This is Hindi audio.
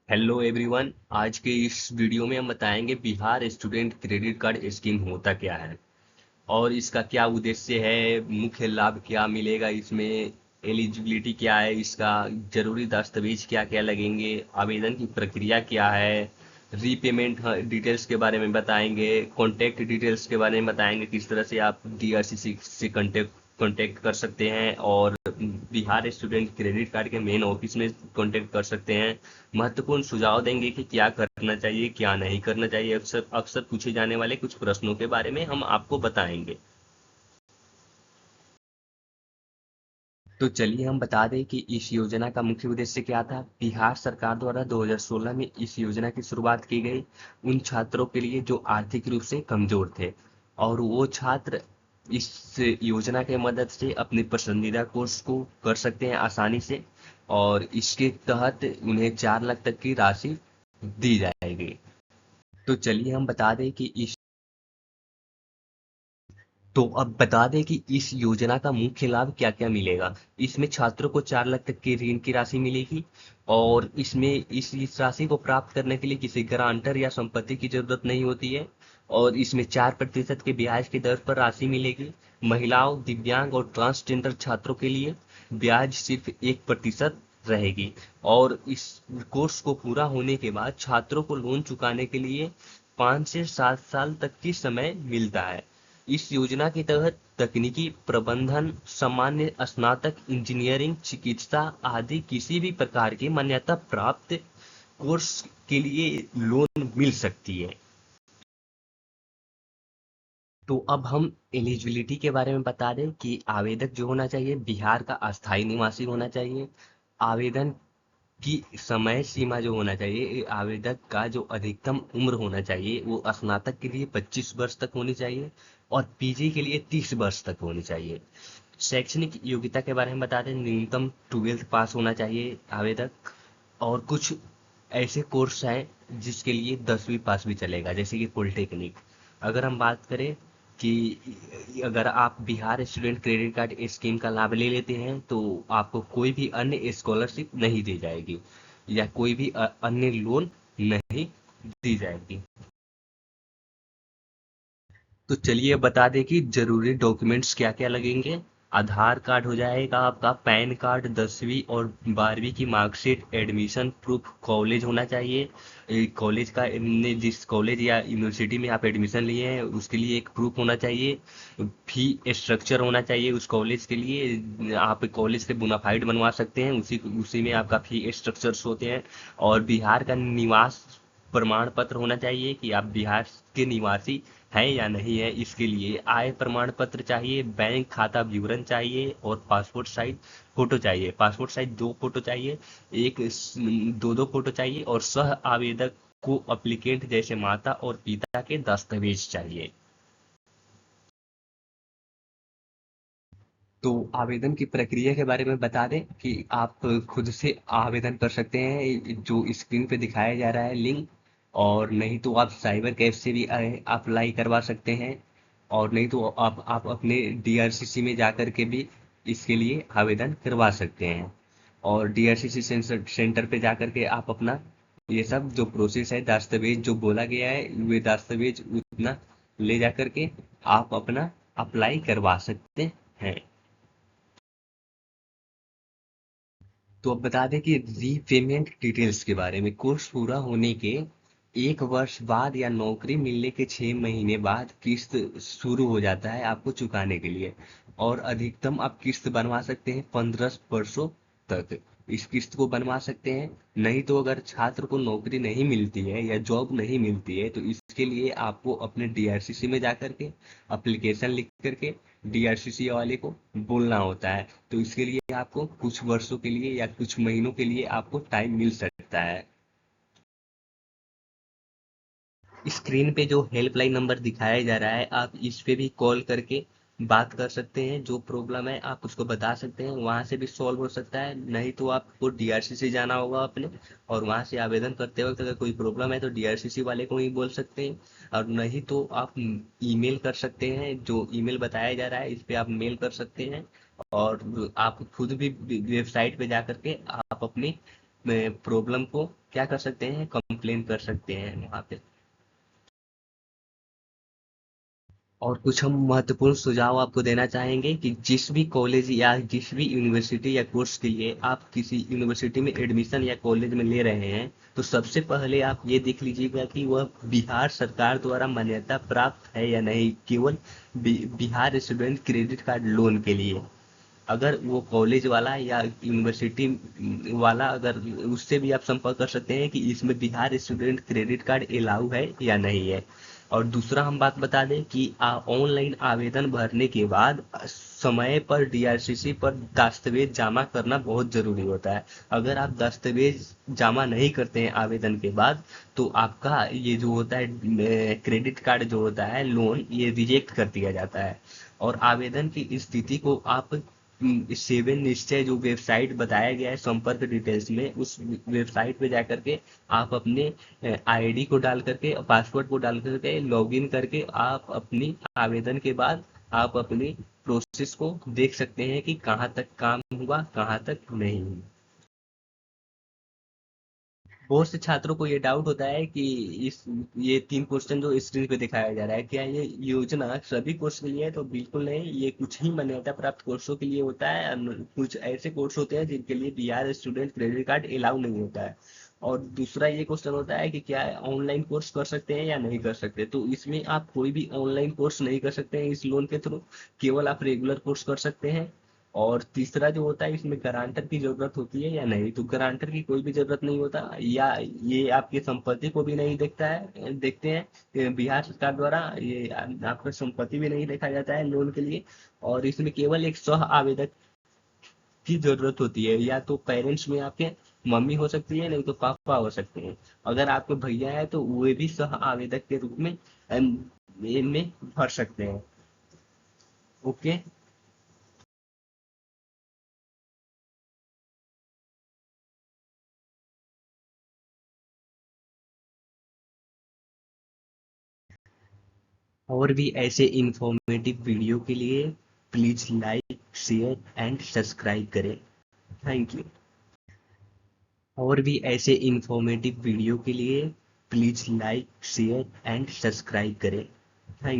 Hello everyone. आज के इस वीडियो में हम बताएंगे Bihar student credit card scheme होता क्या है और इसका क्या उद्देश्य है, मुख्य लाभ क्या मिलेगा इसमें, एलिजिबिलिटी क्या है, इसका जरूरी दस्तावेज क्या क्या लगेंगे, आवेदन की प्रक्रिया क्या है, रीपेमेंट डिटेल्स के बारे में बताएंगे, कॉन्टैक्ट डिटेल्स के बारे में बताएंगे, किस तरह से आप डीआरसीसी से कॉन्टैक्ट कर सकते हैं और बिहार स्टूडेंट क्रेडिट कार्ड के मेन ऑफिस में कॉन्टैक्ट कर सकते हैं। महत्वपूर्ण सुझाव देंगे कि क्या करना चाहिए क्या नहीं करना चाहिए, अक्सर अक्सर पूछे जाने वाले कुछ प्रश्नों के बारे में हम आपको बताएंगे। तो चलिए हम बता दें कि इस योजना का मुख्य उद्देश्य क्या था। बिहार सरकार द्वारा 2016 में इस योजना की शुरुआत की गई उन छात्रों के लिए जो आर्थिक रूप से कमजोर थे और वो छात्र इस योजना के मदद से अपने पसंदीदा कोर्स को कर सकते हैं आसानी से और इसके तहत उन्हें 4 लाख तक की राशि दी जाएगी। तो चलिए हम बता दें कि इस तो अब बता दें कि इस योजना का मुख्य लाभ क्या क्या मिलेगा। इसमें छात्रों को 4 लाख तक की ऋण की राशि मिलेगी और इसमें इस राशि को प्राप्त करने के लिए किसी गारंटर या संपत्ति की जरूरत नहीं होती है और इसमें 4% के ब्याज की दर पर राशि मिलेगी। महिलाओं, दिव्यांग और ट्रांसजेंडर छात्रों के लिए ब्याज सिर्फ 1% रहेगी और इस कोर्स को पूरा होने के बाद छात्रों को लोन चुकाने के लिए 5 से 7 साल तक की समय मिलता है। इस योजना के तहत तकनीकी प्रबंधन, सामान्य स्नातक, इंजीनियरिंग, चिकित्सा आदि किसी भी प्रकार की मान्यता प्राप्त कोर्स के लिए लोन मिल सकती है। तो अब हम एलिजिबिलिटी के बारे में बता दें कि आवेदक जो होना चाहिए बिहार का अस्थायी निवासी होना चाहिए। आवेदन की समय सीमा जो होना चाहिए, आवेदक का जो अधिकतम उम्र होना चाहिए वो स्नातक के लिए 25 वर्ष तक होनी चाहिए और पीजी के लिए 30 वर्ष तक होनी चाहिए। शैक्षणिक योग्यता के बारे में बता दें, न्यूनतम 12th पास होना चाहिए आवेदक और कुछ ऐसे कोर्स हैं जिसके लिए 10वीं पास भी चलेगा, जैसे कि पॉलिटेक्निक। अगर हम बात करें कि अगर आप Bihar student credit card scheme का लाभ ले लेते हैं तो आपको कोई भी अन्य स्कॉलरशिप नहीं दी जाएगी या कोई भी अन्य लोन नहीं दी जाएगी। तो चलिए बता दें कि जरूरी डॉक्यूमेंट्स क्या क्या लगेंगे। आधार कार्ड हो जाएगा आपका, पैन कार्ड, 10वीं और 12वीं की मार्कशीट, एडमिशन प्रूफ, कॉलेज होना चाहिए, कॉलेज का जिस कॉलेज या यूनिवर्सिटी में आप एडमिशन लिए हैं उसके लिए एक प्रूफ होना चाहिए। फी स्ट्रक्चर होना चाहिए उस कॉलेज के लिए, आप कॉलेज से बोनाफाइड बनवा सकते हैं, उसी उसी में आपका फी स्ट्रक्चर्स होते हैं। और बिहार का निवास प्रमाण पत्र होना चाहिए कि आप बिहार के निवासी हैं या नहीं है। इसके लिए आय प्रमाण पत्र चाहिए, बैंक खाता विवरण चाहिए और पासपोर्ट साइज फोटो चाहिए। पासपोर्ट साइज 2 फोटो चाहिए, एक दो दो फोटो चाहिए और सह आवेदक को अप्लीकेंट जैसे माता और पिता के दस्तावेज चाहिए। तो आवेदन की प्रक्रिया के बारे में बता दें कि आप खुद से आवेदन कर सकते हैं जो स्क्रीन पे दिखाया जा रहा है लिंक, और नहीं तो आप साइबर कैफ से भी अप्लाई करवा सकते हैं और नहीं तो आप अपने डीआरसीसी में जा कर के भी इसके लिए आवेदन करवा सकते हैं। और डीआरसीसी सेंटर पे जा कर के आप अपना ये सब जो प्रोसेस है, दस्तावेज जो बोला गया है वे दस्तावेज उतना ले जा कर के आप अपना अप्लाई करवा सकते हैं। तो अब बता दें कि रीपेमेंट डिटेल्स के बारे में। कोर्स पूरा होने के 1 वर्ष बाद या नौकरी मिलने के 6 महीने बाद किस्त शुरू हो जाता है आपको चुकाने के लिए और अधिकतम आप किस्त बनवा सकते हैं 15 वर्षों तक इस किस्त को बनवा सकते हैं। नहीं तो अगर छात्र को नौकरी नहीं मिलती है या जॉब नहीं मिलती है तो इसके लिए आपको अपने डीआरसीसी में जा करके अप्लीकेशन लिख करके डीआरसीसी वाले को बोलना होता है। तो इसके लिए आपको कुछ वर्षों के लिए या कुछ महीनों के लिए आपको टाइम मिल सकता है। स्क्रीन पे जो हेल्पलाइन नंबर दिखाया जा रहा है आप इस पे भी कॉल करके बात कर सकते हैं, जो प्रॉब्लम है आप उसको बता सकते हैं, वहां से भी सॉल्व हो सकता है। नहीं तो आपको डीआरसीसी जाना होगा अपने और वहां से आवेदन करते वक्त अगर कोई प्रॉब्लम है तो डीआरसीसी वाले को ही बोल सकते हैं। और नहीं तो आप ईमेल कर सकते हैं, जो ईमेल बताया जा रहा है इस पे आप मेल कर सकते हैं और आप खुद भी वेबसाइट पे जा करके आप अपनी प्रॉब्लम को क्या कर सकते हैं, कंप्लेन कर सकते हैं वहाँ पे। और कुछ हम महत्वपूर्ण सुझाव आपको देना चाहेंगे कि जिस भी कॉलेज या जिस भी यूनिवर्सिटी या कोर्स के लिए आप किसी यूनिवर्सिटी में एडमिशन या कॉलेज में ले रहे हैं, तो सबसे पहले आप ये देख लीजिएगा कि वह बिहार सरकार द्वारा मान्यता प्राप्त है या नहीं, केवल Bihar student credit card loan के लिए। अगर वो कॉलेज वाला या यूनिवर्सिटी वाला, अगर उससे भी आप संपर्क कर सकते हैं कि इसमें Bihar student credit card allow है या नहीं है। और दूसरा हम बात बता दें कि ऑनलाइन आवेदन भरने के बाद समय पर डीआरसीसी पर दस्तावेज जमा करना बहुत जरूरी होता है। अगर आप दस्तावेज जमा नहीं करते हैं आवेदन के बाद, तो आपका ये जो होता है क्रेडिट कार्ड जो होता है लोन, ये रिजेक्ट कर दिया जाता है। और आवेदन की स्थिति को आप सेवन निश्चय जो वेबसाइट बताया गया है संपर्क डिटेल्स में, उस वेबसाइट पे जा करके आप अपने आईडी को डाल करके, पासवर्ड को डाल करके लॉगिन करके आप अपनी आवेदन के बाद आप अपनी प्रोसेस को देख सकते हैं कि कहाँ तक काम हुआ, कहाँ तक नहीं। बहुत से छात्रों को ये डाउट होता है कि इस ये 3 क्वेश्चन जो स्क्रीन पे दिखाया जा रहा है, क्या ये योजना सभी कोर्स के लिए है? तो बिल्कुल नहीं, ये कुछ ही मान्यता प्राप्त कोर्सों के लिए होता है। कुछ ऐसे कोर्स होते हैं जिनके लिए Bihar student credit card allow नहीं होता है। और दूसरा ये क्वेश्चन होता है कि क्या ऑनलाइन कोर्स कर सकते हैं या नहीं कर सकते, तो इसमें आप कोई भी ऑनलाइन कोर्स नहीं कर सकते हैं इस लोन के थ्रू, केवल आप रेगुलर कोर्स कर सकते हैं। और तीसरा जो होता है, इसमें गारंटर की जरूरत होती है या नहीं, तो गारंटर की कोई भी जरूरत नहीं होता, या ये आपकी संपत्ति को भी नहीं देखते हैं बिहार सरकार द्वारा, ये आपका संपत्ति भी नहीं देखा जाता है लोन के लिए। और इसमें केवल एक सह आवेदक की जरूरत होती है, या तो पेरेंट्स में आपके मम्मी हो सकती है, नहीं तो पापा हो सकते हैं। अगर आपके भैया है तो वे भी सह आवेदक के रूप में में भर सकते हैं। ओके। और भी ऐसे इंफॉर्मेटिव वीडियो के लिए please like, share and subscribe करें। Thank you. और भी ऐसे इंफॉर्मेटिव वीडियो के लिए please like, share and subscribe करें। थैंक